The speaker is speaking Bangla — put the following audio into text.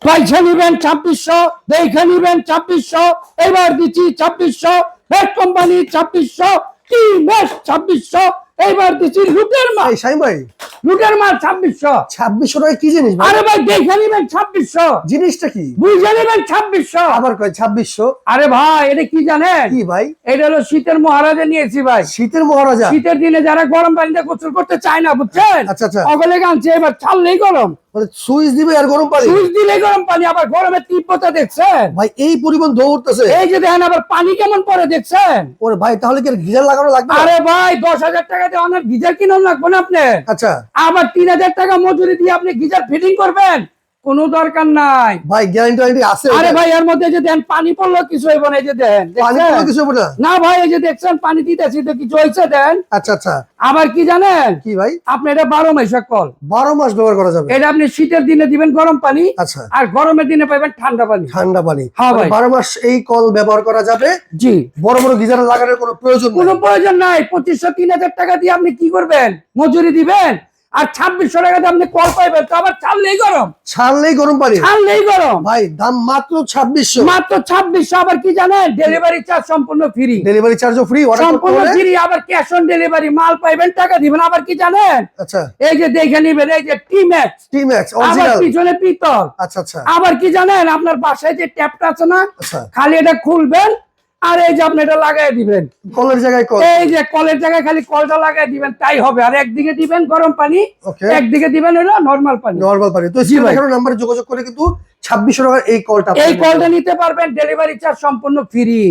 পয়সা নিবেন 2600, দেখে নিবেন 2600, এবার দিচ্ছি 2600, বেস্ট কোম্পানি 2600, কি বেস্ট 2600, এবার দিচ্ছি লুটের মাল। এই শাইম ভাই, লুটের মাল 2600। 2600 টাকা কি জিনিস ভাই? আরে ভাই দেখে নিবেন 2600, জিনিসটা কি? বুঝে নিবেন 2600। আবার কয় 2600? আরে ভাই এটা কি জানেন? কি ভাই? এটা হলো শীতের মহারাজা নিয়েছি ভাই। শীতের মহারাজা? শীতের দিনে যারা গরম পানিতে গোসল করতে চায় না, বুঝছেন? আচ্ছা আচ্ছা, অগলে গানছে, এবার ছাড়লেই গরম, মানে সুইচ দিবে আর গরম পানি? সুইচ দিলেই গরম পানি। আবার গরমের তীব্রতা দেখছেন ভাই এই পরিমাণ দৌড়তেছে? এই যে দেখেন, আবার পানি কেমন পড়ে দেখছেন? ওরে ভাই তাহলে কি গিজার লাগানো লাগবে? আরে ভাই 10,000 টাকা দিয়ে অনেক গিজার কিনে লাগবে না আপনার। আচ্ছা, আবার 3,000 টাকা মজুরি দিয়ে আপনি গিজার ফিটিং করবেন, কোনো দরকার নাই ভাই গ্যারান্টি আছে? আরে ভাই এর মধ্যে যে দেন পানি পড়লো কিছু হইব না, এই যে দেন পানি দেখছেন? কোনো কিছু হবে না? না ভাই এই যে দেখছেন পানি দিতেছি তো কিছু হয়েছে দেন। আচ্ছা আচ্ছা, আবার কি জানেন? কি ভাই? আপনি এটা 12 মাসের কল, 12 মাস ব্যবহার করা যাবে? এটা আপনি শীতের দিনে দিবেন গরম পানি, আচ্ছা, আর গরমের দিনে পাবেন ঠান্ডা পানি। ঠান্ডা পানি? হ্যাঁ ভাই। 12 মাস এই কল ব্যবহার করা যাবে? জি, বড় বড় গিজার লাগানোর কোনো প্রয়োজন নেই? কোনো প্রয়োজন নাই। 2500-3000 টাকা দিয়ে আপনি কি করবেন? মজুরি দিবেন, আর 2600 টাকা দিয়ে আপনি কল পাইবেন, তো আবার ছাড়লেই গরম, ছাড়লেই গরম পানি? ছাড়লেই গরম ভাই দাম মাত্র 2600? মাত্র 2600। আবার কি জানেন? ডেলিভারি চার্জ সম্পূর্ণ ফ্রি, ডেলিভারি চার্জও ফ্রি? সম্পূর্ণ ফ্রি। আবার ক্যাশ অন ডেলিভারি, মাল পাইবেন টাকা দিবেন। আবার কি জানেন? আচ্ছা, এই যে দেখে নিবেন, এই যে টি-ম্যাক্স, টি-ম্যাক্স আবার অরিজিনাল? পিছনে পিতল। আচ্ছা আচ্ছা আবার কি জানেন? আপনার বাসায় যে ট্যাপটা আছে না, আচ্ছা, খালি এটা খুলবেন, আর এই যে আপনি এটা লাগাই দিবেন, কলের জায়গায় কল? এই যে কলের জায়গায় খালি কলটা লাগাই দিবেন, তাই হবে। আর একদিকে দিবেন গরম পানি, ওকে, একদিকে দিবেন হলো নরমাল পানি। নরমাল পানি। তো জি ভাই। এখানে নাম্বারে যোগাযোগ করে কিন্তু 2600 টাকার এই কলটা এই কলটা নিতে পারবেন, ডেলিভারি চার্জ সম্পূর্ণ ফ্রি।